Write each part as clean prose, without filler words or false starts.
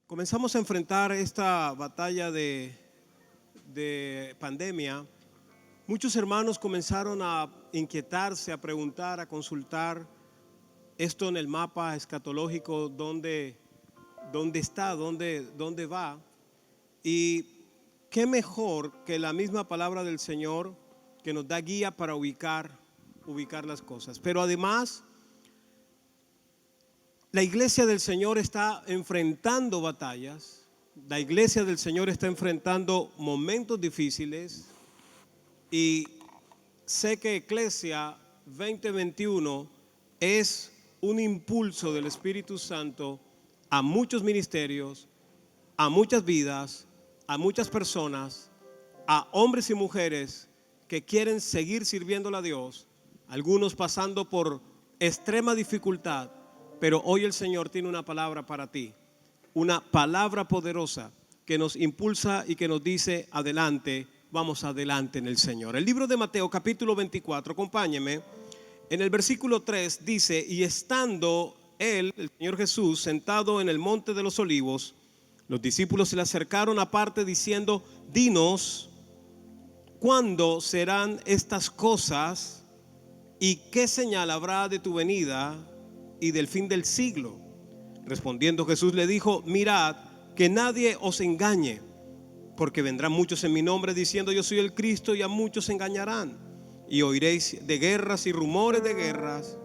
comenzamos a enfrentar esta batalla de pandemia, muchos hermanos comenzaron a inquietarse, a preguntar, a consultar esto en el mapa escatológico, dónde está, dónde va. Y qué mejor que la misma palabra del Señor que nos da guía para ubicar las cosas. Pero además, la iglesia del Señor está enfrentando batallas, la iglesia del Señor está enfrentando momentos difíciles y sé que Eclesia 2021 es un impulso del Espíritu Santo a muchos ministerios, a muchas vidas, a muchas personas, a hombres y mujeres que quieren seguir sirviéndole a Dios, algunos pasando por extrema dificultad. Pero hoy el Señor tiene una palabra para ti, una palabra poderosa que nos impulsa y que nos dice adelante, vamos adelante en el Señor. El libro de Mateo capítulo 24, acompáñeme, en el versículo 3 dice: y estando él, el Señor Jesús, sentado en el monte de los olivos, los discípulos se le acercaron aparte diciendo: dinos, ¿cuándo serán estas cosas y qué señal habrá de tu venida y del fin del siglo? Respondiendo Jesús le dijo: mirad que nadie os engañe, porque vendrán muchos en mi nombre diciendo yo soy el Cristo, y a muchos engañarán. Y oiréis de guerras y rumores de guerras,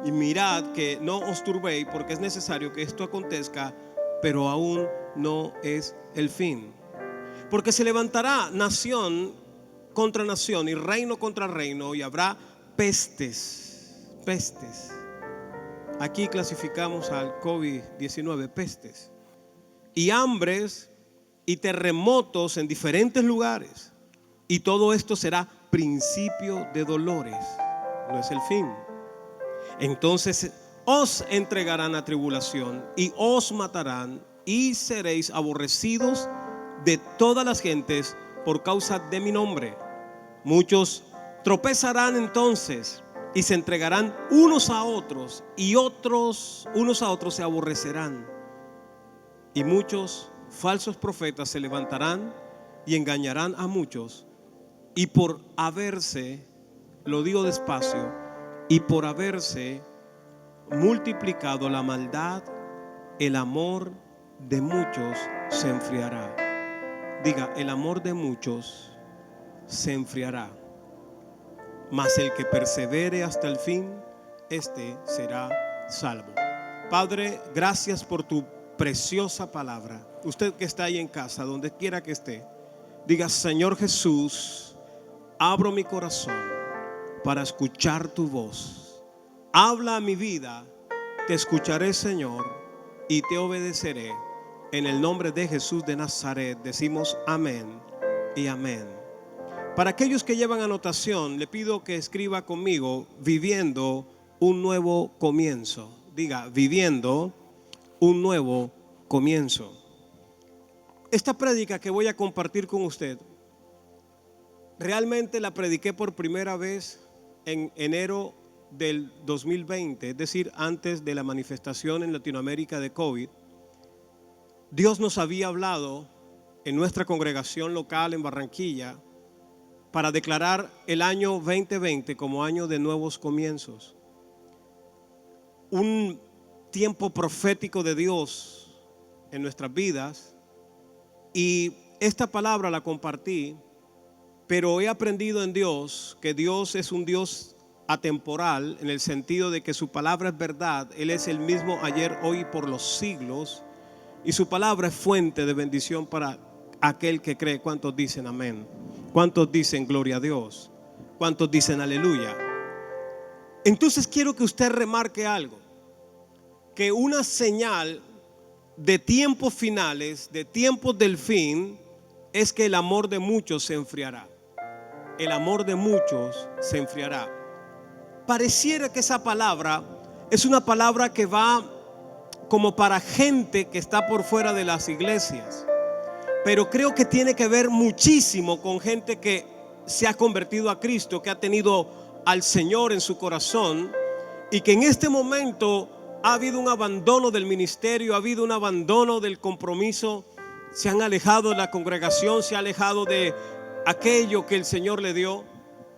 y mirad que no os turbéis, porque es necesario que esto acontezca, pero aún no es el fin. Porque se levantará nación contra nación y reino contra reino, y habrá pestes. Aquí clasificamos al COVID-19, pestes, y hambres y terremotos en diferentes lugares. Y todo esto será principio de dolores, no es el fin. Entonces os entregarán a tribulación y os matarán, y seréis aborrecidos de todas las gentes por causa de mi nombre. Muchos tropezarán entonces y se entregarán unos a otros, y unos a otros se aborrecerán. Y muchos falsos profetas se levantarán y engañarán a muchos. Y por haberse, lo digo despacio, y por haberse multiplicado la maldad, el amor de muchos se enfriará. Diga, el amor de muchos se enfriará. Mas el que persevere hasta el fin, este será salvo. Padre, gracias por tu preciosa palabra. Usted que está ahí en casa, donde quiera que esté, diga: Señor Jesús, abro mi corazón para escuchar tu voz. Habla a mi vida, te escucharé, Señor, y te obedeceré. En el nombre de Jesús de Nazaret decimos amén y amén. Para aquellos que llevan anotación, le pido que escriba conmigo: viviendo un nuevo comienzo. Diga: viviendo un nuevo comienzo. Esta prédica que voy a compartir con usted, realmente la prediqué por primera vez en enero del 2020, es decir, antes de la manifestación en Latinoamérica de COVID. Dios nos había hablado en nuestra congregación local en Barranquilla para declarar el año 2020 como año de nuevos comienzos. Un tiempo profético de Dios en nuestras vidas. Y esta palabra la compartí, pero he aprendido en Dios que Dios es un Dios atemporal, en el sentido de que su palabra es verdad. Él es el mismo ayer, hoy y por los siglos. Y su palabra es fuente de bendición para aquel que cree. ¿Cuántos dicen amén? ¿Cuántos dicen gloria a Dios? ¿Cuántos dicen aleluya? Entonces quiero que usted remarque algo, que una señal de tiempos finales, de tiempos del fin, es que el amor de muchos se enfriará. El amor de muchos se enfriará. Pareciera que esa palabra es una palabra que va como para gente que está por fuera de las iglesias, pero creo que tiene que ver muchísimo con gente que se ha convertido a Cristo, que ha tenido al Señor en su corazón, y que en este momento Ha habido un abandono del ministerio, ha habido un abandono del compromiso. Se han alejado de la congregación, se ha alejado de aquello que el Señor le dio.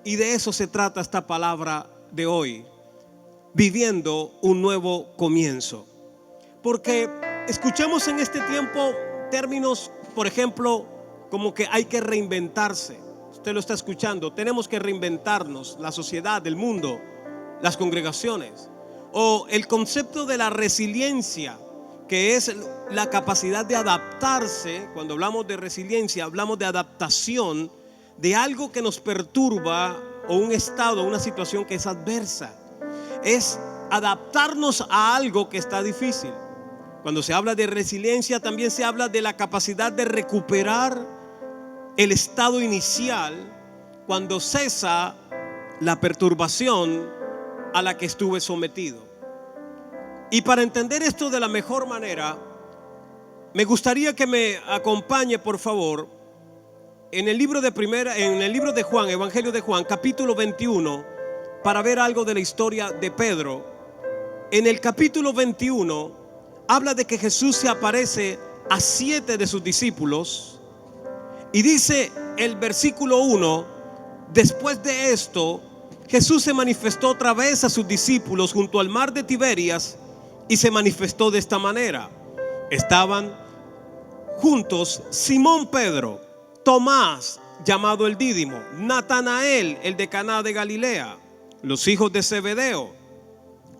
Y de eso se trata esta palabra de hoy, viviendo un nuevo comienzo. Porque escuchamos en este tiempo términos, por ejemplo, como que hay que reinventarse. Usted lo está escuchando, tenemos que reinventarnos, la sociedad, el mundo, las congregaciones. O el concepto de la resiliencia, que es la capacidad de adaptarse. Cuando hablamos de resiliencia, hablamos de adaptación de algo que nos perturba, o un estado, una situación que es adversa. Es adaptarnos a algo que está difícil. Cuando se habla de resiliencia, también se habla de la capacidad de recuperar el estado inicial cuando cesa la perturbación a la que estuve sometido. Y para entender esto de la mejor manera, me gustaría que me acompañe, por favor, en el libro de Juan, Evangelio de Juan, capítulo 21, para ver algo de la historia de Pedro. En el capítulo 21 habla de que Jesús se aparece a 7 de sus discípulos y dice el versículo 1: después de esto, Jesús se manifestó otra vez a sus discípulos junto al mar de Tiberias y se manifestó de esta manera. Estaban juntos Simón Pedro, Tomás, llamado el Dídimo, Natanael, el de Caná de Galilea, los hijos de Zebedeo,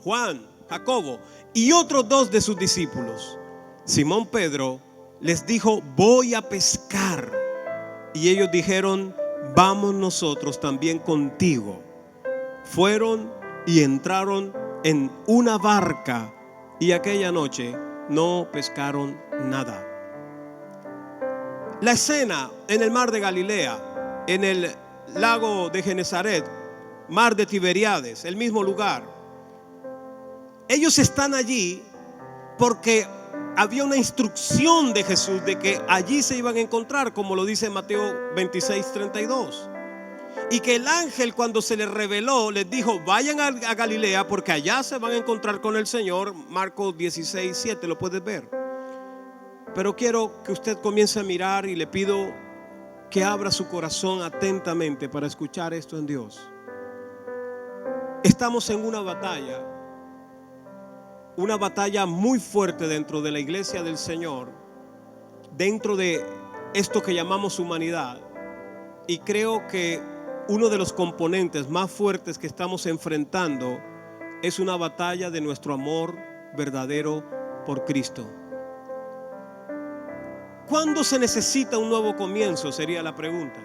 Juan, Jacobo y otros 2 de sus discípulos. Simón Pedro les dijo: voy a pescar. Y ellos dijeron: vamos nosotros también contigo. Fueron y entraron en una barca, y aquella noche no pescaron nada. La escena en el mar de Galilea, en el lago de Genesaret, mar de Tiberíades, el mismo lugar. Ellos están allí porque había una instrucción de Jesús de que allí se iban a encontrar, como lo dice Mateo 26:32. Y que el ángel, cuando se les reveló, les dijo: vayan a Galilea porque allá se van a encontrar con el Señor. Marcos 16:7, lo puedes ver. Pero quiero que usted comience a mirar, y le pido que abra su corazón atentamente para escuchar esto en Dios. Estamos en una batalla muy fuerte dentro de la iglesia del Señor, dentro de esto que llamamos humanidad. Y creo que uno de los componentes más fuertes que estamos enfrentando es una batalla de nuestro amor verdadero por Cristo. ¿Cuándo se necesita un nuevo comienzo? Sería la pregunta.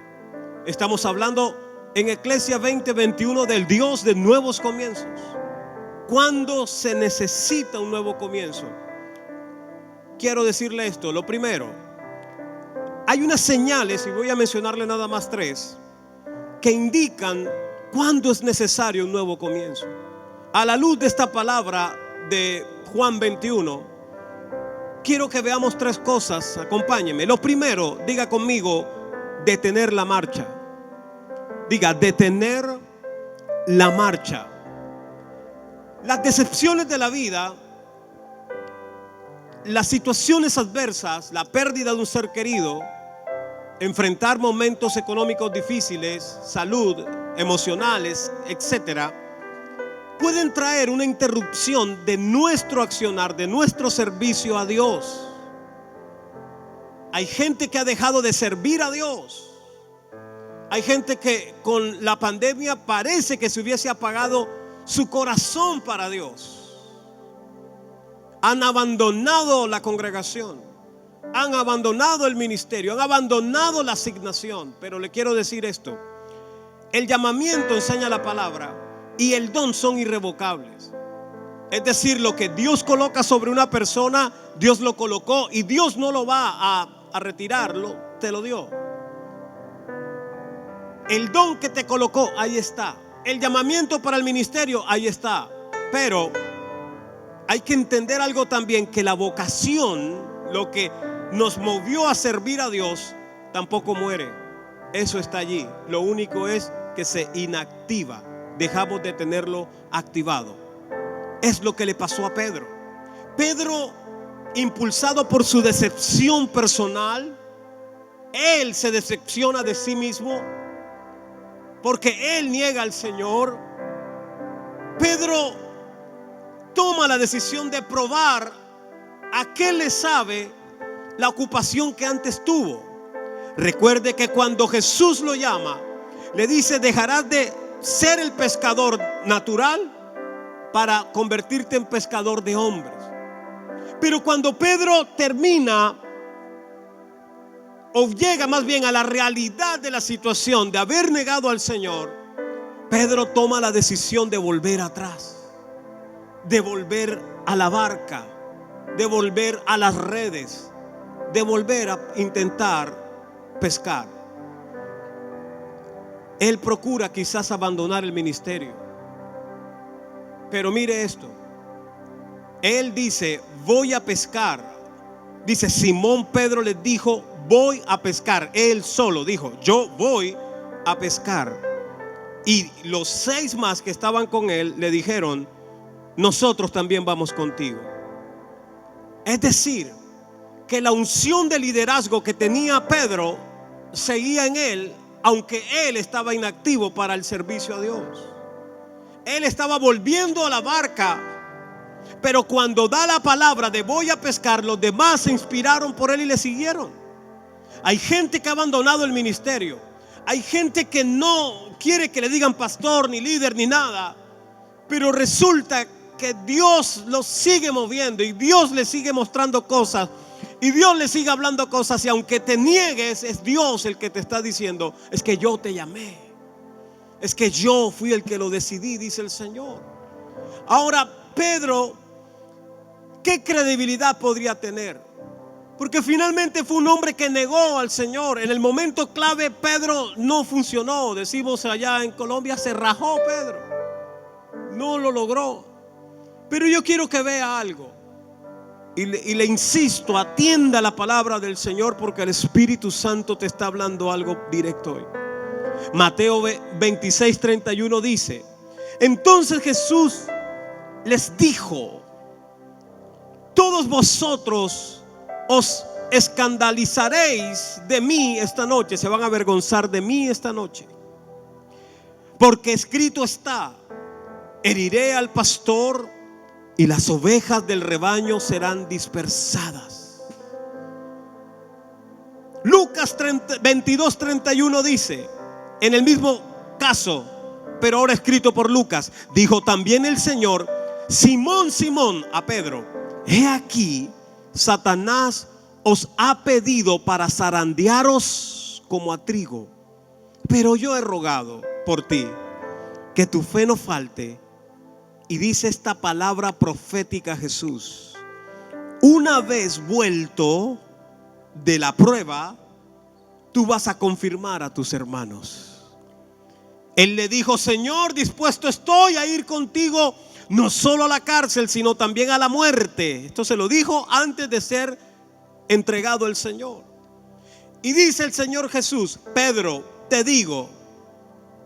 Estamos hablando en Eclesiastés 20:21 del Dios de nuevos comienzos. ¿Cuándo se necesita un nuevo comienzo? Quiero decirle esto. Lo primero, hay unas señales, y voy a mencionarle nada más 3, que indican cuándo es necesario un nuevo comienzo. A la luz de esta palabra de Juan 21, quiero que veamos 3 cosas. Acompáñeme. Lo primero, diga conmigo: detener la marcha. Diga: detener la marcha. Las decepciones de la vida, las situaciones adversas, la pérdida de un ser querido, enfrentar momentos económicos difíciles, salud, emocionales, etcétera, pueden traer una interrupción de nuestro accionar, de nuestro servicio a Dios. Hay gente que ha dejado de servir a Dios. Hay gente que con la pandemia parece que se hubiese apagado su corazón para Dios. Han abandonado la congregación, han abandonado el ministerio, han abandonado la asignación. Pero le quiero decir esto: el llamamiento, enseña la palabra, y el don son irrevocables. Es decir, lo que Dios coloca sobre una persona, Dios lo colocó y Dios no lo va a retirarlo, te lo dio. El don que te colocó, ahí está. El llamamiento para el ministerio, ahí está. Pero hay que entender algo también, que la vocación, lo que nos movió a servir a Dios, tampoco muere. Eso está allí. Lo único es que se inactiva. Dejamos de tenerlo activado. es lo que le pasó a Pedro. Pedro, impulsado por su decepción personal, él se decepciona de sí mismo porque él niega al Señor. Pedro toma la decisión de probar a qué le sabe la ocupación que antes tuvo. Recuerde que cuando Jesús lo llama, le dice: dejarás de ser el pescador natural para convertirte en pescador de hombres. Pero cuando Pedro termina, o llega más bien a la realidad de la situación de haber negado al Señor, Pedro toma la decisión de volver atrás, de volver a la barca, de volver a las redes, de volver a intentar pescar. Él procura quizás abandonar el ministerio, pero mire esto. Él dice: voy a pescar. Dice: Simón Pedro les dijo: voy a pescar. Él solo dijo: yo voy a pescar. Y los 6 más que estaban con él le dijeron: nosotros también vamos contigo. Es decir, que la unción de liderazgo que tenía Pedro seguía en él, aunque él estaba inactivo para el servicio a Dios. Él estaba volviendo a la barca, pero cuando da la palabra de voy a pescar, los demás se inspiraron por él y le siguieron. Hay gente que ha abandonado el ministerio. Hay gente que no quiere que le digan pastor, ni líder, ni nada, pero resulta que Dios los sigue moviendo y Dios le sigue mostrando cosas y Dios le sigue hablando cosas, y aunque te niegues, es Dios el que te está diciendo: es que yo te llamé, es que yo fui el que lo decidí, dice el Señor. Ahora, Pedro, ¿qué credibilidad podría tener? Porque finalmente fue un hombre que negó al Señor. En el momento clave Pedro no funcionó. Decimos allá en Colombia, se rajó Pedro, no lo logró. Pero yo quiero que vea algo, y le insisto: atienda la palabra del Señor, porque el Espíritu Santo te está hablando algo directo hoy. Mateo 26:31 dice: entonces Jesús les dijo: todos vosotros os escandalizaréis de mí esta noche. Se van a avergonzar de mí esta noche, porque escrito está: heriré al pastor y las ovejas del rebaño serán dispersadas. Lucas 22:31 dice, en el mismo caso, pero ahora escrito por Lucas: dijo también el Señor: Simón, Simón, a Pedro, he aquí, Satanás os ha pedido para zarandearos como a trigo, pero yo he rogado por ti que tu fe no falte. Y dice esta palabra profética Jesús: una vez vuelto de la prueba, tú vas a confirmar a tus hermanos. Él le dijo: Señor, dispuesto estoy a ir contigo, no solo a la cárcel, sino también a la muerte. Esto se lo dijo antes de ser entregado el Señor. Y dice el Señor Jesús: Pedro, te digo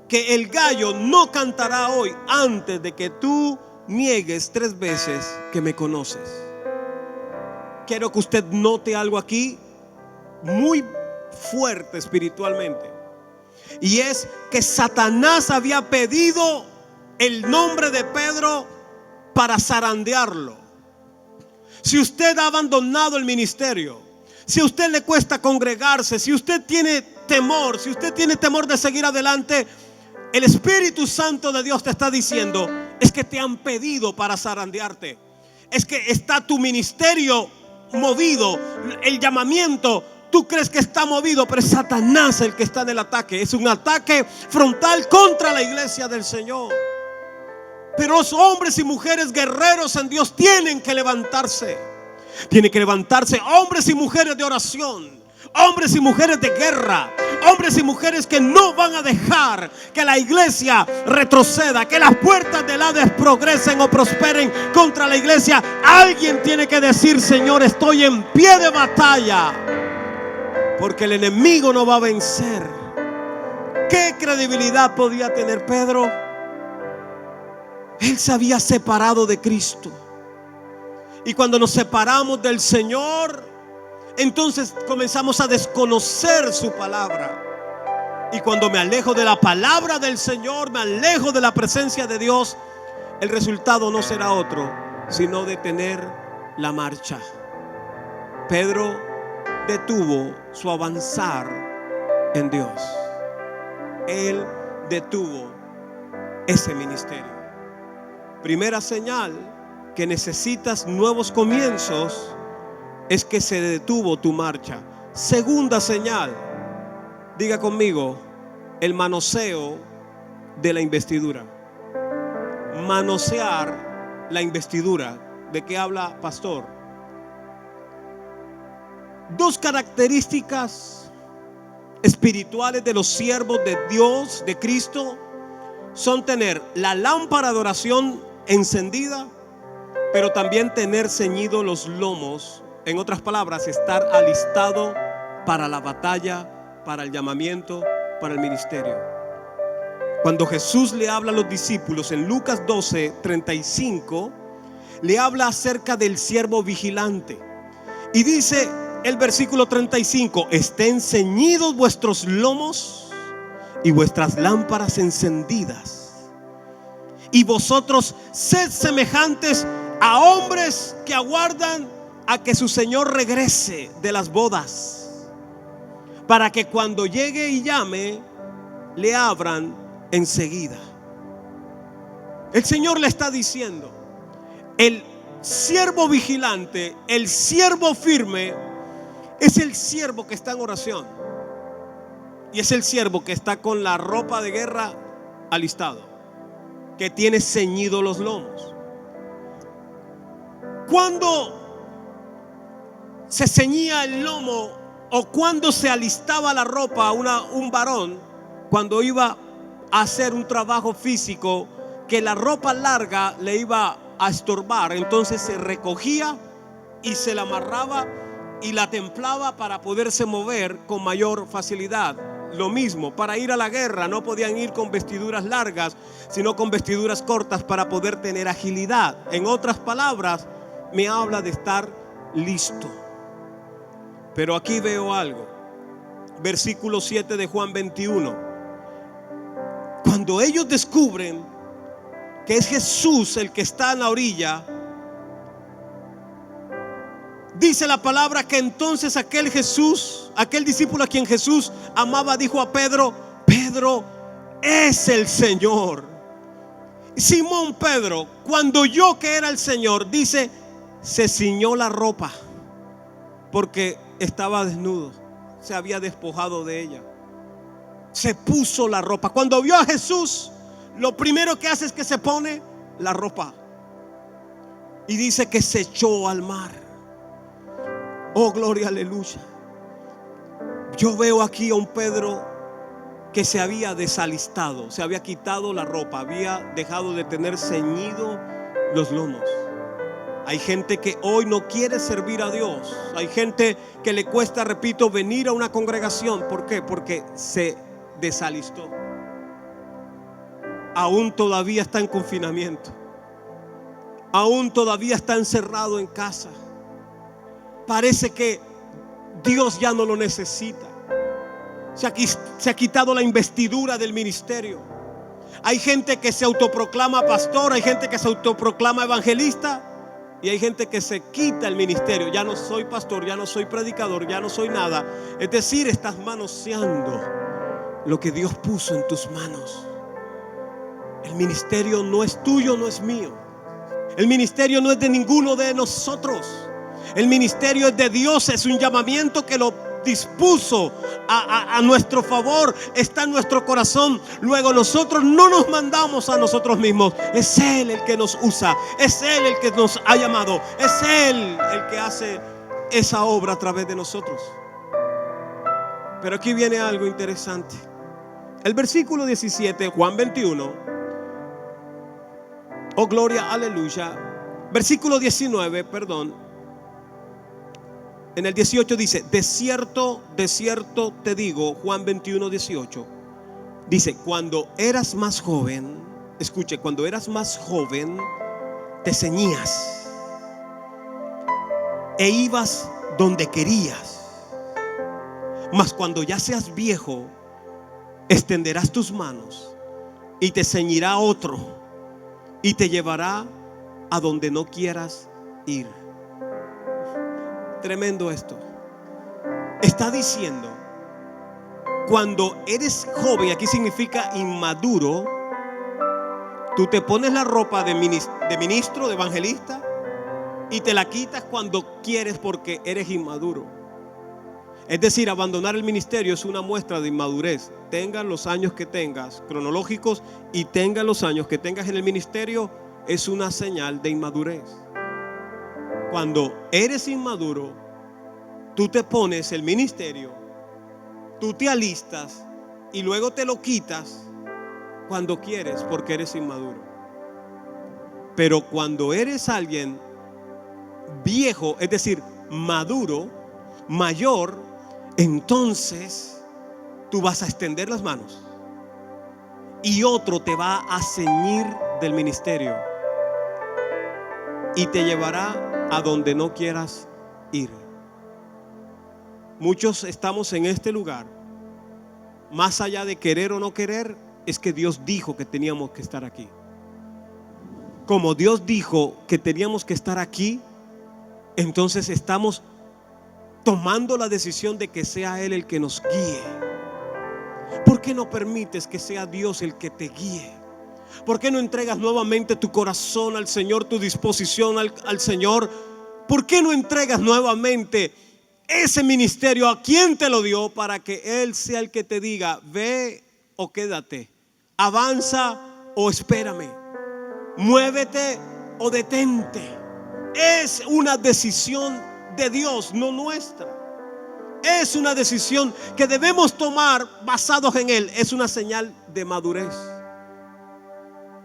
que el gallo no cantará hoy antes de que tú niegues 3 veces que me conoces. Quiero que usted note algo aquí muy fuerte espiritualmente, y es que Satanás había pedido el nombre de Pedro para zarandearlo. Si usted ha abandonado el ministerio, si a usted le cuesta congregarse, si usted tiene temor, si usted tiene temor de seguir adelante, el Espíritu Santo de Dios te está diciendo: es que te han pedido para zarandearte, es que está tu ministerio movido, el llamamiento, tú crees que está movido, pero es Satanás el que está en el ataque. Es un ataque frontal contra la iglesia del Señor. Pero los hombres y mujeres guerreros en Dios tienen que levantarse. Tienen que levantarse hombres y mujeres de oración, hombres y mujeres de guerra, hombres y mujeres que no van a dejar que la iglesia retroceda, que las puertas del Hades progresen o prosperen contra la iglesia. Alguien tiene que decir: Señor, estoy en pie de batalla, porque el enemigo no va a vencer. ¿Qué credibilidad podía tener Pedro? Él se había separado de Cristo. Y cuando nos separamos del Señor, entonces comenzamos a desconocer su palabra. Y cuando me alejo de la palabra del Señor, me alejo de la presencia de Dios, el resultado no será otro, sino detener la marcha. Pedro detuvo su avanzar en Dios. Él detuvo ese ministerio. Primera señal que necesitas nuevos comienzos es que se detuvo tu marcha. Segunda señal, diga conmigo, el manoseo de la investidura. Manosear la investidura. ¿De qué habla, pastor? Dos características espirituales de los siervos de Dios, de Cristo, son tener la lámpara de oración encendida, pero también tener ceñidos los lomos. En otras palabras, estar alistado para la batalla, para el llamamiento, para el ministerio. Cuando Jesús le habla a los discípulos en Lucas 12:35, le habla acerca del siervo vigilante. Y dice el versículo 35: estén ceñidos vuestros lomos y vuestras lámparas encendidas. Y vosotros sed semejantes a hombres que aguardan a que su Señor regrese de las bodas, para que cuando llegue y llame, le abran enseguida. El Señor le está diciendo: el siervo vigilante, el siervo firme, es el siervo que está en oración. Y es el siervo que está con la ropa de guerra alistado, que tiene ceñidos los lomos. Cuando se ceñía el lomo o cuando se alistaba la ropa un varón, cuando iba a hacer un trabajo físico que la ropa larga le iba a estorbar, entonces se recogía y se la amarraba y la templaba para poderse mover con mayor facilidad. Lo mismo, para ir a la guerra no podían ir con vestiduras largas, sino con vestiduras cortas para poder tener agilidad. En otras palabras, me habla de estar listo. Pero aquí veo algo. Versículo 7 de Juan 21. Cuando ellos descubren que es Jesús el que está en la orilla, dice la palabra que entonces aquel discípulo a quien Jesús amaba, dijo a Pedro: Pedro, es el Señor. Simón Pedro, cuando oyó que era el Señor, dice, se ciñó la ropa porque estaba desnudo, se había despojado de ella, se puso la ropa. Cuando vio a Jesús, lo primero que hace es que se pone la ropa y dice que se echó al mar. Oh, gloria, aleluya. Yo veo aquí a un Pedro que se había desalistado, se había quitado la ropa, había dejado de tener ceñido los lomos. Hay gente que hoy no quiere servir a Dios. Hay gente que le cuesta, repito, venir a una congregación. ¿Por qué? Porque se desalistó. Aún todavía está en confinamiento. Aún todavía está encerrado en casa. Parece que Dios ya no lo necesita. Se ha quitado la investidura del ministerio. Hay gente que se autoproclama pastor, hay gente que se autoproclama evangelista, y hay gente que se quita el ministerio. Ya no soy pastor, ya no soy predicador, ya no soy nada. Es decir, estás manoseando lo que Dios puso en tus manos. El ministerio no es tuyo, no es mío. El ministerio no es de ninguno de nosotros. El ministerio es de Dios, es un llamamiento que lo dispuso a nuestro favor, está en nuestro corazón. Luego nosotros no nos mandamos a nosotros mismos. Es Él el que nos usa, es Él el que nos ha llamado, es Él el que hace esa obra a través de nosotros. Pero aquí viene algo interesante. El versículo 17, Juan 21. Oh, gloria, aleluya. Versículo 19, perdón. En el 18 dice: de cierto te digo, Juan 21, 18. Dice: cuando eras más joven, escuche, cuando eras más joven, te ceñías e ibas donde querías. Mas cuando ya seas viejo, extenderás tus manos y te ceñirá otro y te llevará a donde no quieras ir. Tremendo esto. Está diciendo, cuando eres joven, aquí significa inmaduro, tú te pones la ropa de ministro, de evangelista, y te la quitas cuando quieres porque eres inmaduro. Es decir, abandonar el ministerio es una muestra de inmadurez. Tengan los años que tengas cronológicos y tengan los años que tengas en el ministerio, es una señal de inmadurez. Cuando eres inmaduro, tú te pones el ministerio, tú te alistas y luego te lo quitas cuando quieres porque eres inmaduro. Pero cuando eres alguien viejo, es decir, maduro, mayor, entonces tú vas a extender las manos y otro te va a ceñir del ministerio y te llevará a donde no quieras ir. Muchos estamos en este lugar, más allá de querer o no querer, es que Dios dijo que teníamos que estar aquí. Como Dios dijo que teníamos que estar aquí, entonces estamos tomando la decisión de que sea Él el que nos guíe. ¿Por qué no permites que sea Dios el que te guíe? ¿Por qué no entregas nuevamente tu corazón al Señor, tu disposición al Señor? ¿Por qué no entregas nuevamente ese ministerio a quien te lo dio para que Él sea el que te diga, ve o quédate, avanza o espérame, muévete o detente? Es una decisión de Dios, no nuestra. Es una decisión que debemos tomar basados en Él. Es una señal de madurez.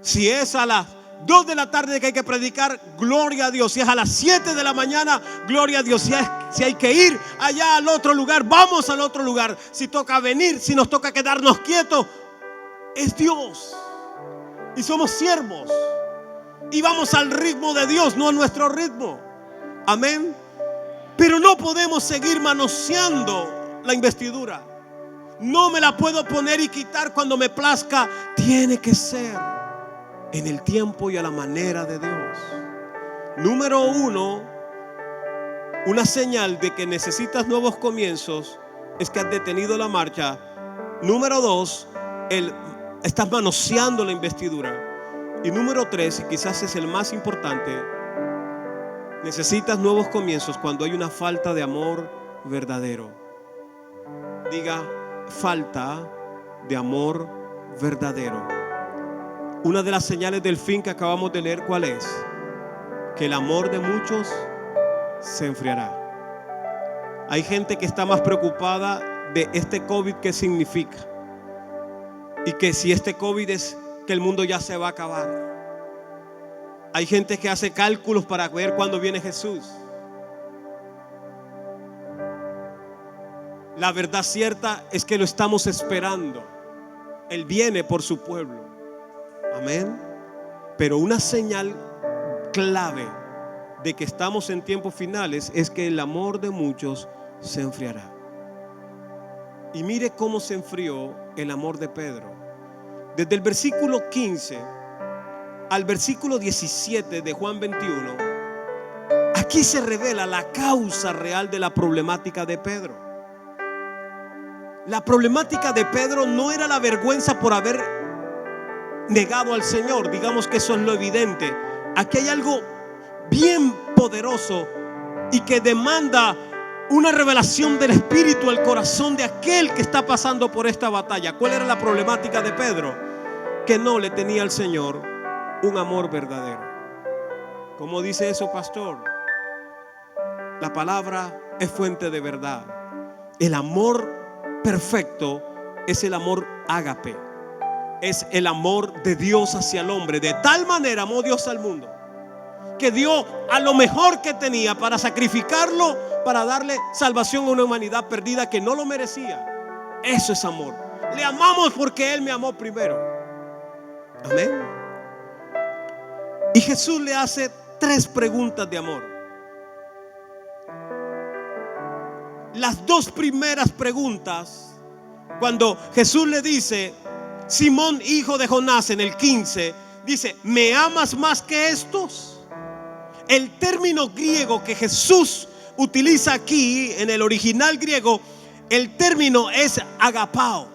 Si es a las 2 de la tarde que hay que predicar, gloria a Dios. Si es a las 7 de la mañana, gloria a Dios. Si hay que ir allá al otro lugar, vamos al otro lugar. Si toca venir, si nos toca quedarnos quietos, es Dios. Y somos siervos. Y vamos al ritmo de Dios, no a nuestro ritmo. Amén. Pero no podemos seguir manoseando la investidura. No me la puedo poner y quitar cuando me plazca. Tiene que ser en el tiempo y a la manera de Dios. Número 1, una señal de que necesitas nuevos comienzos es que has detenido la marcha. Número 2, estás manoseando la investidura. Y número 3, y quizás es el más importante, necesitas nuevos comienzos cuando hay una falta de amor verdadero. Diga, falta de amor verdadero. Una de las señales del fin que acabamos de leer, ¿cuál es? Que el amor de muchos se enfriará. Hay gente que está más preocupada de este COVID, ¿qué significa? Y que si este COVID es que el mundo ya se va a acabar. Hay gente que hace cálculos para ver cuándo viene Jesús. La verdad cierta es que lo estamos esperando. Él viene por su pueblo. Amén. Pero una señal clave de que estamos en tiempos finales es que el amor de muchos se enfriará. Y mire cómo se enfrió el amor de Pedro. Desde el versículo 15 al versículo 17 de Juan 21, aquí se revela la causa real de la problemática de Pedro. La problemática de Pedro no era la vergüenza por haber negado al Señor. Digamos que eso es lo evidente. Aquí hay algo bien poderoso y que demanda una revelación del Espíritu al corazón de aquel que está pasando por esta batalla. ¿Cuál era la problemática de Pedro? Que no le tenía al Señor un amor verdadero. ¿Cómo dice eso, pastor? La palabra es fuente de verdad. El amor perfecto es el amor ágape. Es el amor de Dios hacia el hombre. De tal manera amó Dios al mundo que dio a lo mejor que tenía para sacrificarlo, para darle salvación a una humanidad perdida que no lo merecía. Eso es amor. Le amamos porque Él me amó primero. Amén. Y Jesús le hace 3 preguntas de amor. Las 2 primeras preguntas, cuando Jesús le dice: Simón, hijo de Jonás, en el 15, dice: ¿me amas más que estos? El término griego que Jesús utiliza aquí en el original griego, el término es agapao.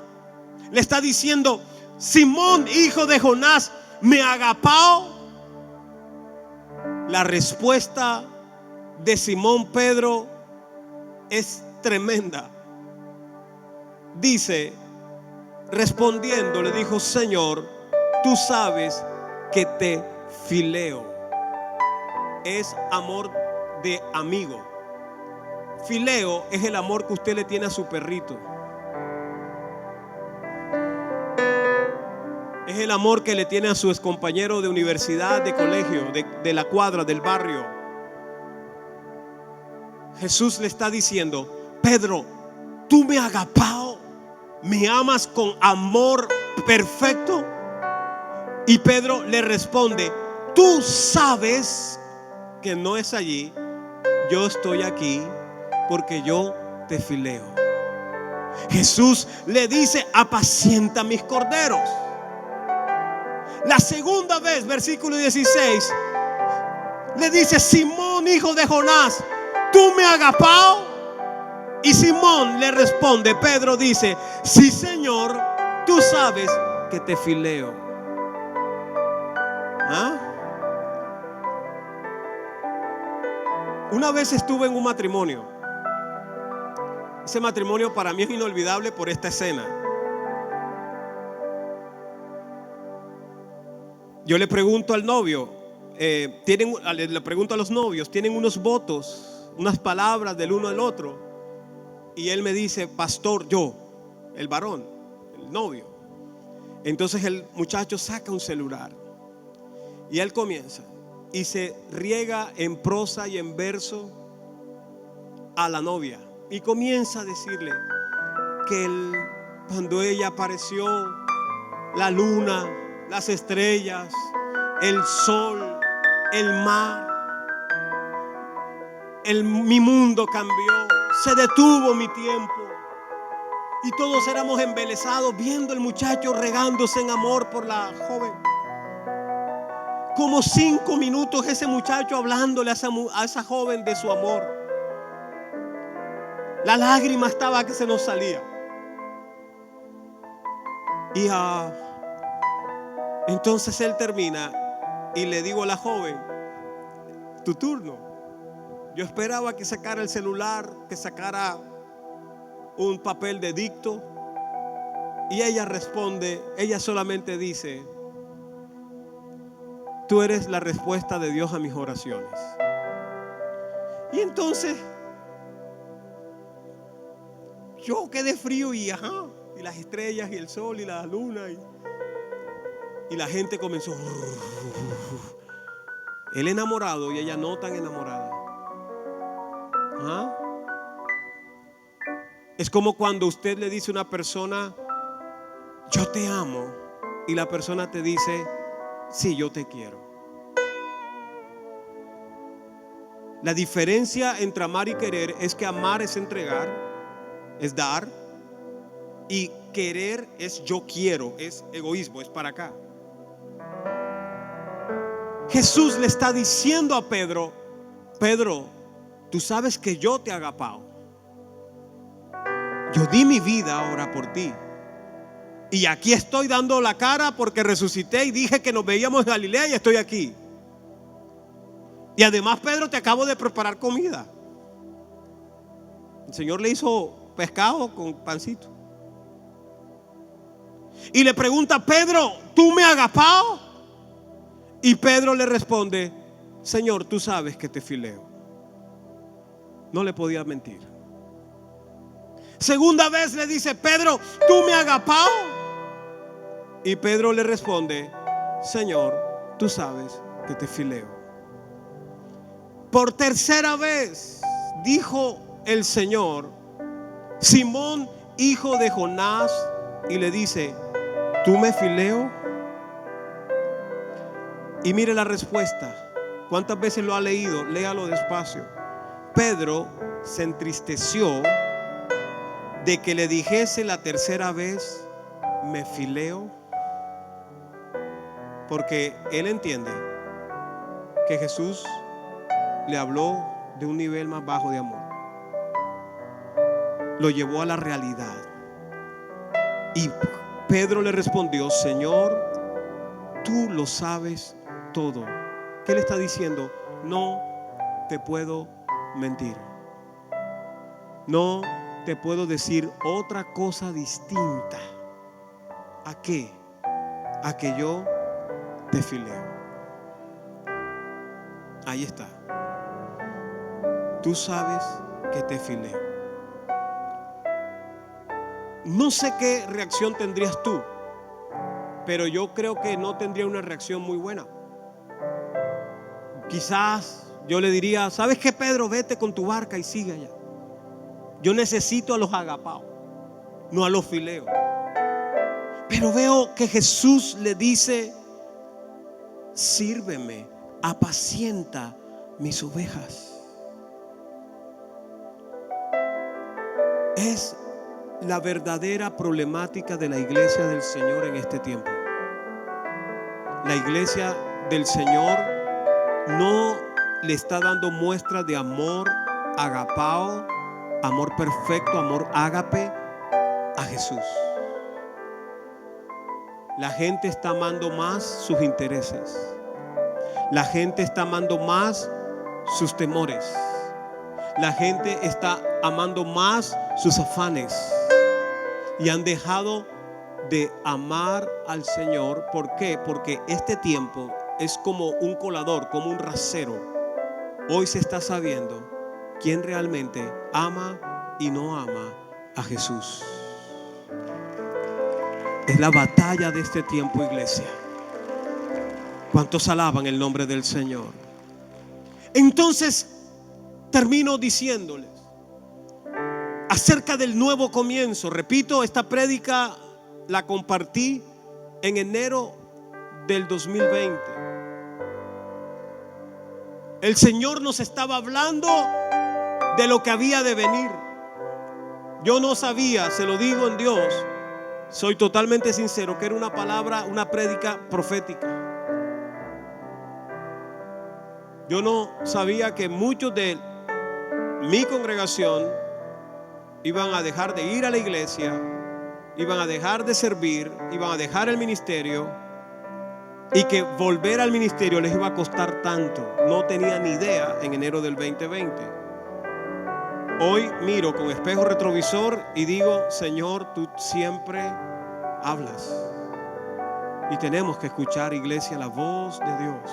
Le está diciendo: Simón, hijo de Jonás, ¿me agapao? La respuesta de Simón Pedro es tremenda. Dice, respondiendo, le dijo: Señor, tú sabes que te fileo. Es amor de amigo. Fileo es el amor que usted le tiene a su perrito. Es el amor que le tiene a su excompañero de universidad, de colegio, de la cuadra, del barrio. Jesús le está diciendo: Pedro, tú me agapao, me amas con amor perfecto. Y Pedro le responde: tú sabes que no es allí, yo estoy aquí porque yo te fileo. Jesús le dice: apacienta mis corderos. La segunda vez, versículo 16, le dice: Simón, hijo de Jonás, ¿tú me agapao? Y Simón le responde, Pedro dice: sí, Señor, tú sabes que te fileo. Una vez estuve en un matrimonio. Ese matrimonio para mí es inolvidable por esta escena. Yo le pregunto al novio, le pregunto a los novios, ¿tienen unos votos, unas palabras del uno al otro? Y él me dice: pastor, yo, el varón, el novio. Entonces el muchacho saca un celular y él comienza y se riega en prosa y en verso a la novia. Y comienza a decirle que cuando ella apareció, la luna, las estrellas, el sol, el mar, mi mundo cambió, se detuvo mi tiempo. Y todos éramos embelesados viendo al muchacho regándose en amor por la joven. Como 5 minutos ese muchacho hablándole a esa joven de su amor. La lágrima estaba que se nos salía. Y entonces él termina y le digo a la joven: tu turno. Yo esperaba que sacara el celular, que sacara un papel de dicto. Y ella responde, ella solamente dice: tú eres la respuesta de Dios a mis oraciones. Y entonces yo quedé frío y las estrellas y el sol y la luna y la gente comenzó. Él enamorado y ella no tan enamorada. Es como cuando usted le dice a una persona: yo te amo, y la persona te dice: sí, yo te quiero. La diferencia entre amar y querer es que amar es entregar, es dar, y querer es yo quiero, es egoísmo, es para acá. Jesús le está diciendo a Pedro: Pedro, tú sabes que yo te agapao. Yo di mi vida ahora por ti. Y aquí estoy dando la cara porque resucité y dije que nos veíamos en Galilea y estoy aquí. Y además, Pedro, te acabo de preparar comida. El Señor le hizo pescado con pancito. Y le pregunta: Pedro, ¿tú me agapao? Y Pedro le responde: Señor, tú sabes que te fileo. No le podía mentir. Segunda vez le dice: Pedro, ¿tú me agapao? Y Pedro le responde: Señor, tú sabes que te fileo. Por tercera vez dijo el Señor: Simón, hijo de Jonás, y le dice: ¿tú me fileo? Y mire la respuesta. ¿Cuántas veces lo ha leído? Léalo despacio. Pedro se entristeció de que le dijese la tercera vez, me fileo, porque él entiende que Jesús le habló de un nivel más bajo de amor. Lo llevó a la realidad. Y Pedro le respondió, Señor, tú lo sabes todo. ¿Qué le está diciendo? No te puedo mentir. No te puedo decir otra cosa distinta. ¿A qué? A que yo te fileo. Ahí está. Tú sabes que te fileo. No sé qué reacción tendrías tú, pero yo creo que no tendría una reacción muy buena. Quizás yo le diría, ¿sabes qué, Pedro? Vete con tu barca y sigue allá. Yo necesito a los agapaos, no a los fileos. Pero veo que Jesús le dice, sírveme, apacienta mis ovejas. Es la verdadera problemática de la iglesia del Señor en este tiempo. La iglesia del Señor no le está dando muestras de amor agapao, amor perfecto, amor ágape a Jesús. La gente está amando más sus intereses. La gente está amando más sus temores. La gente está amando más sus afanes. Y han dejado de amar al Señor. ¿Por qué? Porque este tiempo es como un colador, como un rasero. Hoy se está sabiendo quién realmente ama y no ama a Jesús. Es la batalla de este tiempo, iglesia. ¿Cuántos alaban el nombre del Señor? Entonces termino diciéndoles acerca del nuevo comienzo. Repito, esta prédica la compartí en enero del 2020. El Señor nos estaba hablando de lo que había de venir. Yo no sabía, se lo digo en Dios, soy totalmente sincero, que era una palabra, una prédica profética. Yo no sabía que muchos de mi congregación iban a dejar de ir a la iglesia, iban a dejar de servir, iban a dejar el ministerio, y que volver al ministerio les iba a costar tanto. No tenía ni idea en enero del 2020. Hoy miro con espejo retrovisor y digo, Señor, tú siempre hablas. Y tenemos que escuchar, iglesia, la voz de Dios.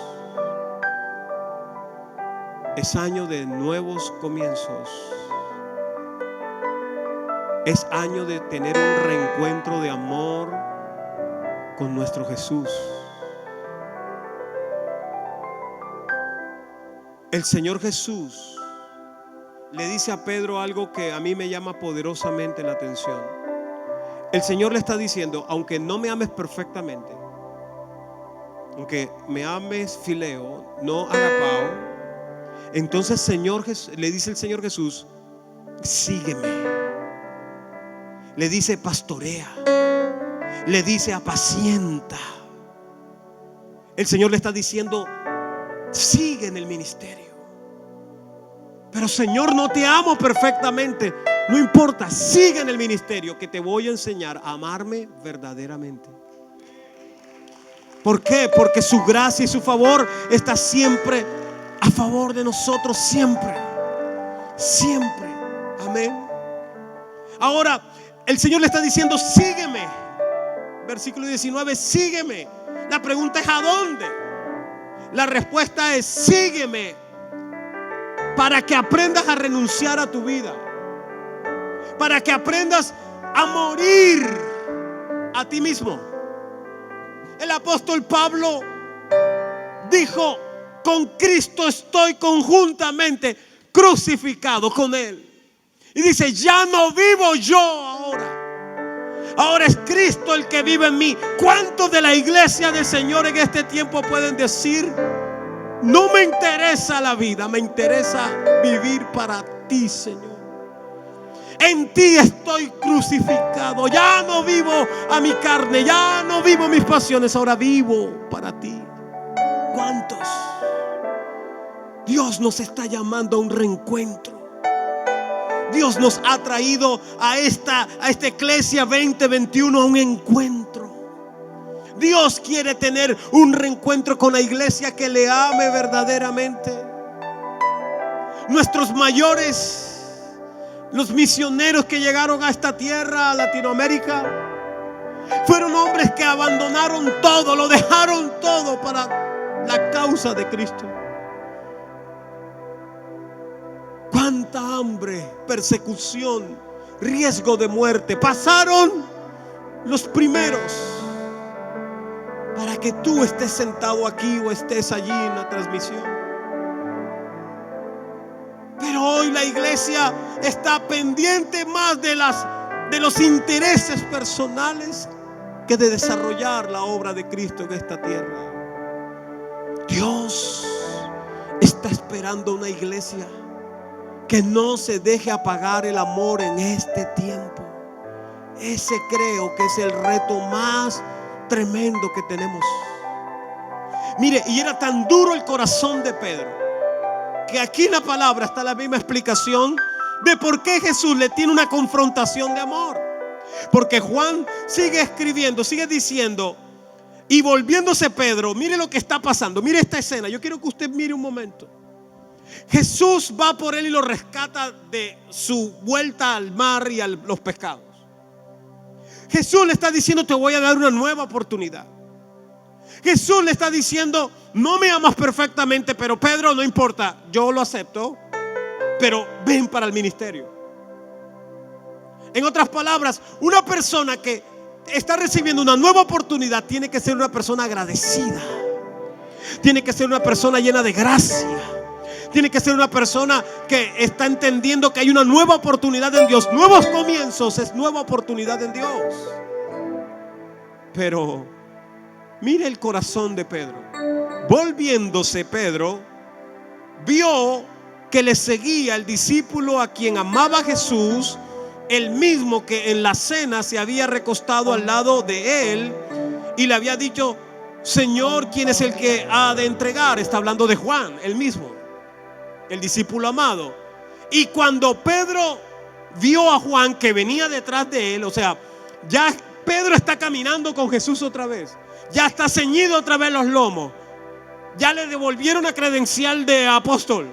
Es año de nuevos comienzos. Es año de tener un reencuentro de amor con nuestro Jesús. El Señor Jesús le dice a Pedro algo que a mí me llama poderosamente la atención. El Señor le está diciendo, aunque no me ames perfectamente, aunque me ames fileo, no agapao, entonces Señor, le dice el Señor Jesús, sígueme. Le dice pastorea, le dice apacienta. El Señor le está diciendo, sigue en el ministerio. Pero Señor, no te amo perfectamente. No importa, sigue en el ministerio, que te voy a enseñar a amarme verdaderamente. ¿Por qué? Porque su gracia y su favor está siempre a favor de nosotros, siempre. Siempre. Amén. Ahora el Señor le está diciendo, sígueme. Versículo 19, sígueme. La pregunta es, ¿a dónde? La respuesta es, sígueme, para que aprendas a renunciar a tu vida, para que aprendas a morir a ti mismo. El apóstol Pablo dijo, con Cristo estoy conjuntamente crucificado con Él. Y dice, ya no vivo yo ahora. Ahora es Cristo el que vive en mí. ¿Cuántos de la iglesia del Señor en este tiempo pueden decir: no me interesa la vida, me interesa vivir para ti, Señor? En ti estoy crucificado. Ya no vivo a mi carne, ya no vivo mis pasiones, ahora vivo para ti. ¿Cuántos? Dios nos está llamando a un reencuentro. Dios nos ha traído a esta Iglesia 2021 a un encuentro. Dios quiere tener un reencuentro con la iglesia que le ame verdaderamente. Nuestros mayores, los misioneros que llegaron a esta tierra, a Latinoamérica, fueron hombres que abandonaron todo, lo dejaron todo para la causa de Cristo. Cuánta hambre, persecución, riesgo de muerte pasaron los primeros para que tú estés sentado aquí o estés allí en la transmisión. Pero hoy la iglesia está pendiente más de los intereses personales que de desarrollar la obra de Cristo en esta tierra. Dios está esperando una iglesia que no se deje apagar el amor en este tiempo. Ese creo que es el reto más tremendo que tenemos. Mire, y era tan duro el corazón de Pedro que aquí en la palabra está la misma explicación de por qué Jesús le tiene una confrontación de amor. Porque Juan sigue escribiendo, sigue diciendo, y volviéndose Pedro, mire lo que está pasando, mire esta escena. Yo quiero que usted mire un momento. Jesús va por él y lo rescata de su vuelta al mar y a los pescados. Jesús le está diciendo: te voy a dar una nueva oportunidad. Jesús le está diciendo: no me amas perfectamente, pero Pedro, no importa, yo lo acepto, pero ven para el ministerio. En otras palabras, una persona que está recibiendo una nueva oportunidad tiene que ser una persona agradecida, tiene que ser una persona llena de gracia, tiene que ser una persona que está entendiendo que hay una nueva oportunidad en Dios. Nuevos comienzos es nueva oportunidad en Dios. Pero mire el corazón de Pedro. Volviéndose Pedro, vio que le seguía el discípulo a quien amaba Jesús, el mismo que en la cena se había recostado al lado de él y le había dicho: Señor, ¿quién es el que ha de entregar? Está hablando de Juan, el mismo, el discípulo amado. Y cuando Pedro vio a Juan que venía detrás de él, o sea, ya Pedro está caminando con Jesús otra vez, ya está ceñido otra vez los lomos, ya le devolvieron la credencial de apóstol,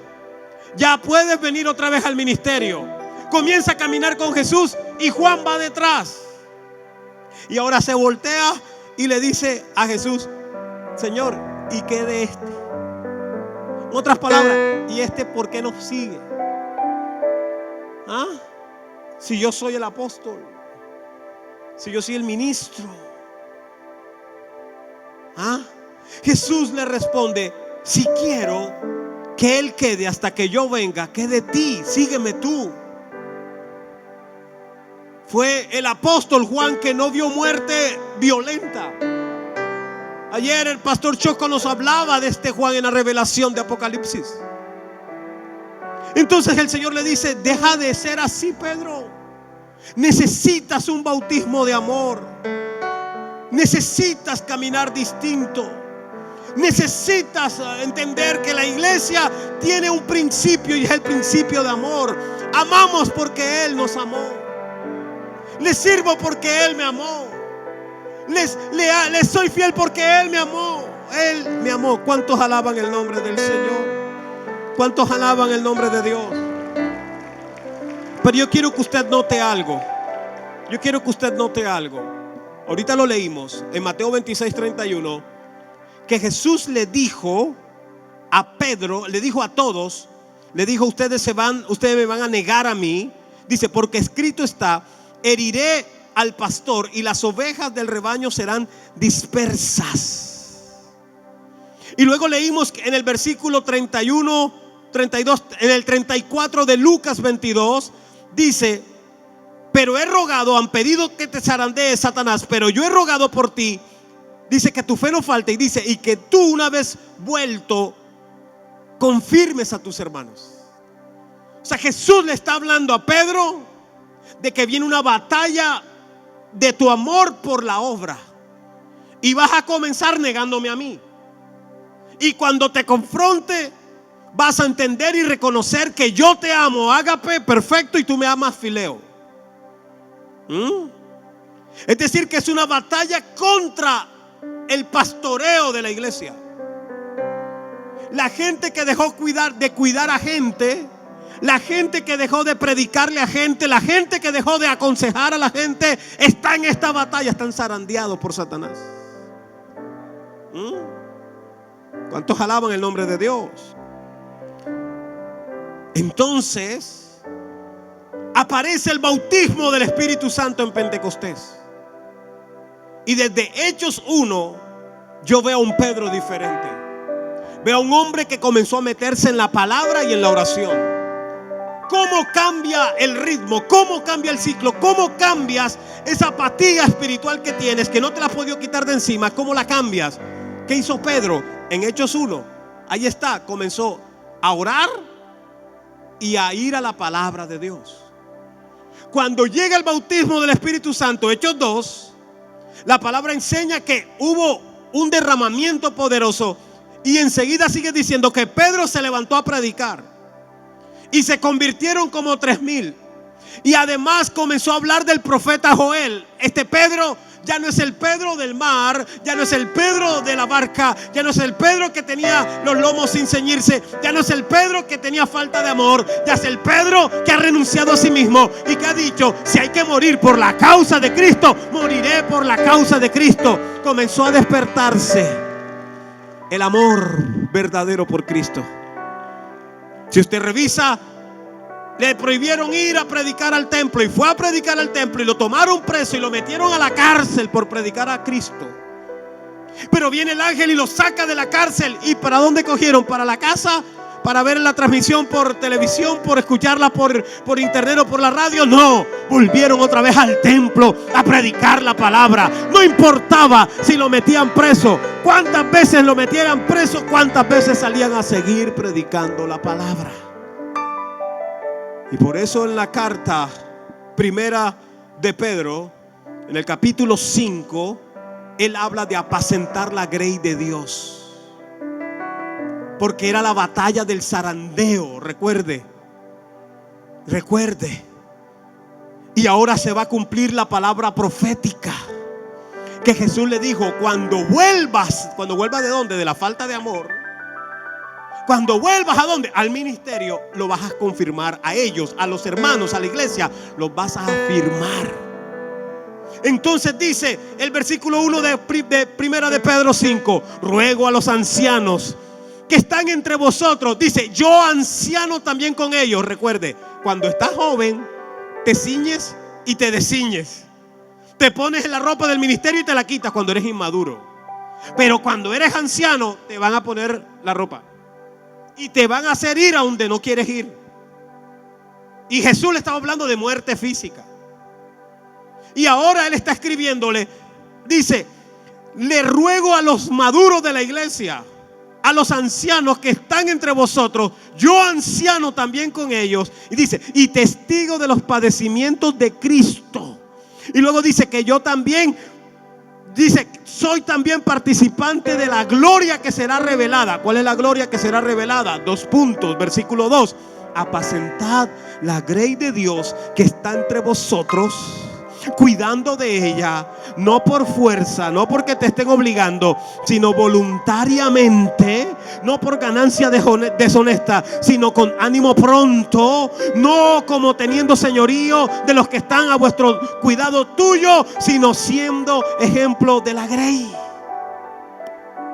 ya puedes venir otra vez al ministerio. Comienza a caminar con Jesús y Juan va detrás. Y ahora se voltea y le dice a Jesús: Señor, ¿y qué de este? En otras palabras, ¿y este por qué nos sigue? ¿Ah? Si yo soy el apóstol, si yo soy el ministro. ¿Ah? Jesús le responde: si quiero que él quede hasta que yo venga, ¿qué de ti? Sígueme tú. Fue el apóstol Juan que no vio muerte violenta. Ayer el pastor Choco nos hablaba de este Juan en la revelación de Apocalipsis. Entonces el Señor le dice: deja de ser así, Pedro. Necesitas un bautismo de amor. Necesitas caminar distinto. Necesitas entender que la iglesia tiene un principio y es el principio de amor. Amamos porque Él nos amó. Le sirvo porque Él me amó. Les soy fiel porque Él me amó. Él me amó. ¿Cuántos alaban el nombre del Señor? ¿Cuántos alaban el nombre de Dios? Pero yo quiero que usted note algo. Yo quiero que usted note algo. Ahorita lo leímos en Mateo 26:31, que Jesús le dijo a Pedro, le dijo a todos, le dijo: ustedes me van a negar a mí. Dice: porque escrito está: heriré al pastor y las ovejas del rebaño serán dispersas. Y luego leímos en el versículo 31, 32, en el 34 de Lucas 22, dice: Pero he rogado, han pedido que te zarandee Satanás, pero yo he rogado por ti. Dice que tu fe no falte, y dice, y que tú, una vez vuelto, confirmes a tus hermanos. O sea, Jesús le está hablando a Pedro de que viene una batalla de tu amor por la obra, y vas a comenzar negándome a mí. Y cuando te confronte, vas a entender y reconocer que yo te amo, ágape, perfecto, y tú me amas, fileo. Es decir, que es una batalla contra el pastoreo de la iglesia. La gente que dejó de cuidar a gente, la gente que dejó de predicarle a gente, la gente que dejó de aconsejar a la gente, está en esta batalla, están zarandeados por Satanás. ¿Cuántos alaban el nombre de Dios? Entonces aparece el bautismo del Espíritu Santo en Pentecostés. Y desde Hechos 1 yo veo a un Pedro diferente. Veo a un hombre que comenzó a meterse en la palabra y en la oración. ¿Cómo cambia el ritmo? ¿Cómo cambia el ciclo? ¿Cómo cambias esa apatía espiritual que tienes, que no te la has podido quitar de encima? ¿Cómo la cambias? ¿Qué hizo Pedro? En Hechos 1, ahí está, comenzó a orar y a ir a la palabra de Dios. Cuando llega el bautismo del Espíritu Santo, Hechos 2, la palabra enseña que hubo un derramamiento poderoso, y enseguida sigue diciendo que Pedro se levantó a predicar y se convirtieron como 3,000. Y además comenzó a hablar del profeta Joel. Este Pedro ya no es el Pedro del mar, ya no es el Pedro de la barca, ya no es el Pedro que tenía los lomos sin ceñirse, ya no es el Pedro que tenía falta de amor, ya es el Pedro que ha renunciado a sí mismo y que ha dicho: si hay que morir por la causa de Cristo, moriré por la causa de Cristo. Comenzó a despertarse el amor verdadero por Cristo. Si usted revisa, le prohibieron ir a predicar al templo, y fue a predicar al templo, y lo tomaron preso y lo metieron a la cárcel por predicar a Cristo. Pero viene el ángel y lo saca de la cárcel. ¿Y para dónde cogieron? ¿Para la casa? ¿Para ver la transmisión por televisión? ¿Por escucharla por internet o por la radio? No, volvieron otra vez al templo a predicar la palabra. No importaba si lo metían preso, cuántas veces lo metieran preso, cuántas veces salían a seguir predicando la palabra. Y por eso en la carta primera de Pedro, en el capítulo 5, él habla de apacentar la grey de Dios. Porque era la batalla del zarandeo, recuerde. Y ahora se va a cumplir la palabra profética que Jesús le dijo: cuando vuelvas ¿de dónde? De la falta de amor. Cuando vuelvas, ¿a dónde? Al ministerio, lo vas a confirmar a ellos, a los hermanos, a la iglesia, los vas a afirmar. Entonces dice el versículo 1 de primera de Pedro 5: ruego a los ancianos que están entre vosotros, dice, yo anciano también con ellos. Recuerde, cuando estás joven, te ciñes y te desciñes, te pones en la ropa del ministerio y te la quitas cuando eres inmaduro. Pero cuando eres anciano, te van a poner la ropa y te van a hacer ir a donde no quieres ir. Y Jesús le estaba hablando de muerte física. Y ahora él está escribiéndole, dice: le ruego a los maduros de la iglesia, a los ancianos que están entre vosotros, yo anciano también con ellos. Y dice: y testigo de los padecimientos de Cristo. Y luego dice que yo también, dice, soy también participante de la gloria que será revelada. ¿Cuál es la gloria que será revelada? 2 puntos, versículo 2: apacentad la grey de Dios que está entre vosotros, cuidando de ella, no por fuerza, no porque te estén obligando, sino voluntariamente, no por ganancia deshonesta, sino con ánimo pronto, no como teniendo señorío de los que están a vuestro cuidado tuyo, sino siendo ejemplo de la grey.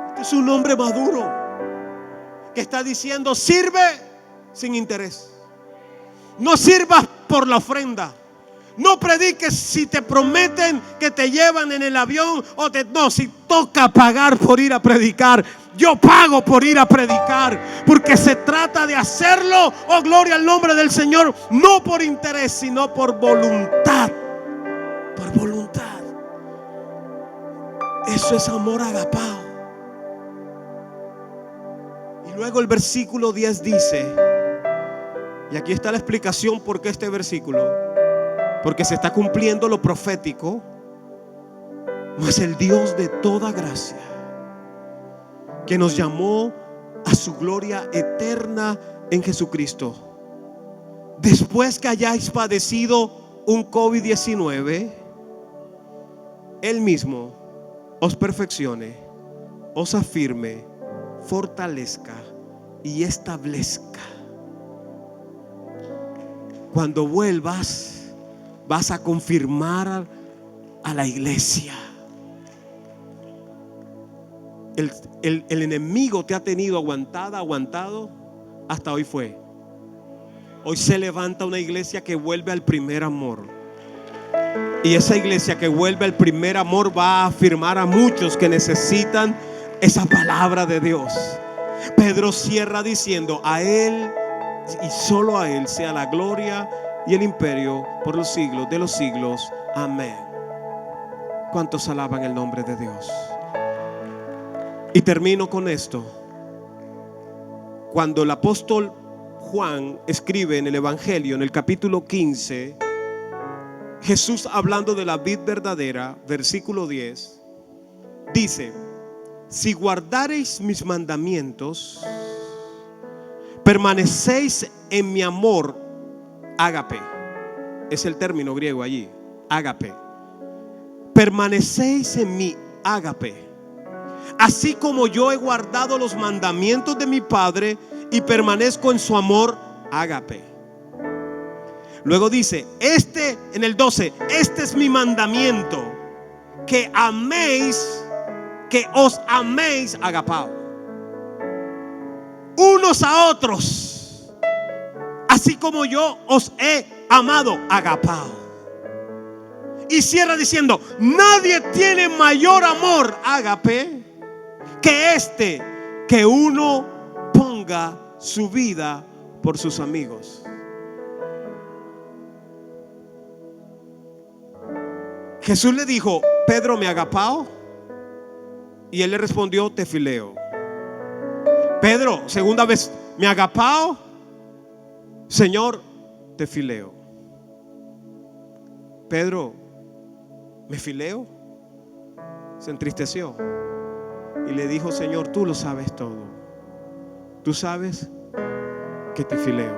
Este es un hombre maduro que está diciendo: sirve sin interés. No sirvas por la ofrenda. No prediques si te prometen que te llevan en el avión no, si toca pagar por ir a predicar, yo pago por ir a predicar, porque se trata de hacerlo, oh gloria al nombre del Señor, no por interés, sino por voluntad. Por voluntad. Eso es amor agapao. Y luego el versículo 10 dice, y aquí está la explicación por qué este versículo, porque se está cumpliendo lo profético. Mas el Dios de toda gracia, que nos llamó a su gloria eterna en Jesucristo, después que hayáis padecido un COVID-19, Él mismo os perfeccione, os afirme, fortalezca y establezca. Cuando vuelvas, vas a confirmar a la iglesia. El enemigo te ha tenido aguantado hasta hoy fue. Hoy se levanta una iglesia que vuelve al primer amor. Y esa iglesia que vuelve al primer amor va a afirmar a muchos que necesitan esa palabra de Dios. Pedro cierra diciendo: a Él y solo a Él sea la gloria y el imperio por los siglos de los siglos. Amén. ¿Cuántos alaban el nombre de Dios? Y termino con esto. Cuando el apóstol Juan escribe en el Evangelio, en el capítulo 15, Jesús hablando de la vid verdadera, versículo 10, dice: si guardareis mis mandamientos, permanecéis en mi amor. Ágape es el término griego allí. Ágape. Permanecéis en mi ágape, así como yo he guardado los mandamientos de mi Padre y permanezco en su amor. Ágape. Luego dice, en el 12, este es mi mandamiento, que améis, que os améis, agapao, unos a otros, así como yo os he amado, agapao. Y cierra diciendo: nadie tiene mayor amor, ágape, que que uno ponga su vida por sus amigos. Jesús le dijo: Pedro, ¿me agapao? Y él le respondió: te fileo. Pedro, segunda vez: ¿me agapao? Señor, te fileo. Pedro, ¿me fileo? Se entristeció y le dijo: Señor, tú lo sabes todo. Tú sabes que te fileo.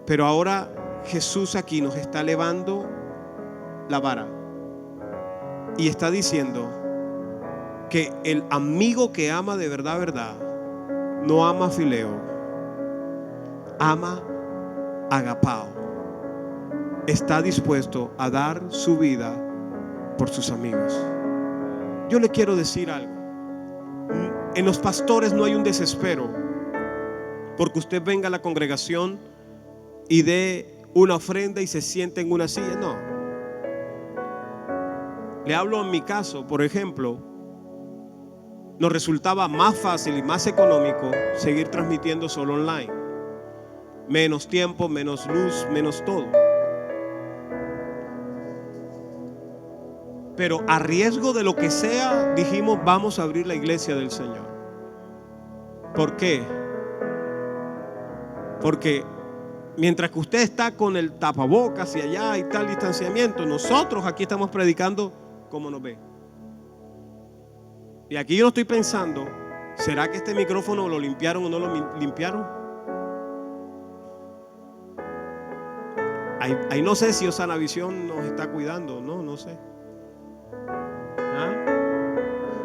Pero ahora Jesús aquí nos está elevando la vara y está diciendo que el amigo que ama de verdad, verdad, no ama fileo, ama agapao. Está dispuesto a dar su vida por sus amigos. Yo le quiero decir algo. En los pastores no hay un desespero porque usted venga a la congregación y dé una ofrenda y se siente en una silla. No. Le hablo en mi caso, por ejemplo. Nos resultaba más fácil y más económico seguir transmitiendo solo online. Menos tiempo, menos luz, menos todo. Pero a riesgo de lo que sea, dijimos: vamos a abrir la iglesia del Señor. ¿Por qué? Porque mientras que usted está con el tapabocas y allá y tal distanciamiento, nosotros aquí estamos predicando como nos ve. Y aquí yo no estoy pensando: ¿será que este micrófono lo limpiaron o no lo limpiaron? Ahí no sé si Osana Visión nos está cuidando. No sé.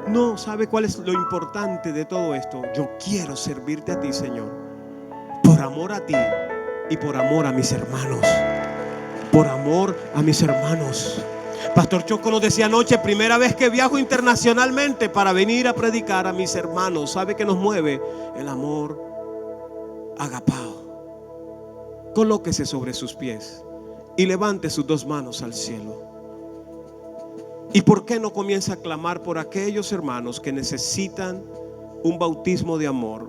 No, ¿sabe cuál es lo importante de todo esto? Yo quiero servirte a ti, Señor, por amor a ti y por amor a mis hermanos. Por amor a mis hermanos. Pastor Choco nos decía anoche: primera vez que viajo internacionalmente para venir a predicar a mis hermanos. ¿Sabe qué nos mueve? El amor agapao. Colóquese sobre sus pies y levante sus dos manos al cielo. ¿Y por qué no comienza a clamar por aquellos hermanos que necesitan un bautismo de amor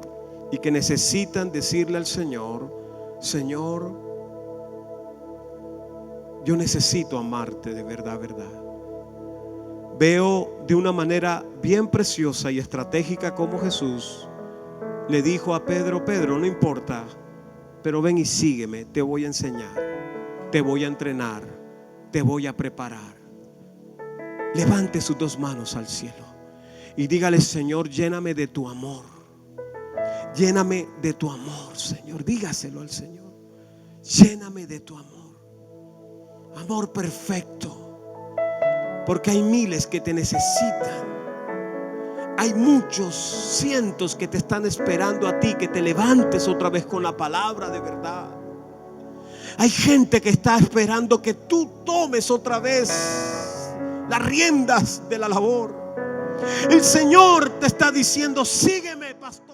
y que necesitan decirle al Señor: Señor, yo necesito amarte de verdad, verdad? Veo de una manera bien preciosa y estratégica cómo Jesús le dijo a Pedro: Pedro, no importa, pero ven y sígueme, te voy a enseñar, te voy a entrenar, te voy a preparar. Levante sus dos manos al cielo y dígale: Señor, lléname de tu amor. Lléname de tu amor, Señor. Dígaselo al Señor. Lléname de tu amor. Amor perfecto. Porque hay miles que te necesitan. Hay muchos, cientos que te están esperando a ti, que te levantes otra vez con la palabra de verdad. Hay gente que está esperando que tú tomes otra vez las riendas de la labor. El Señor te está diciendo: sígueme, pastor.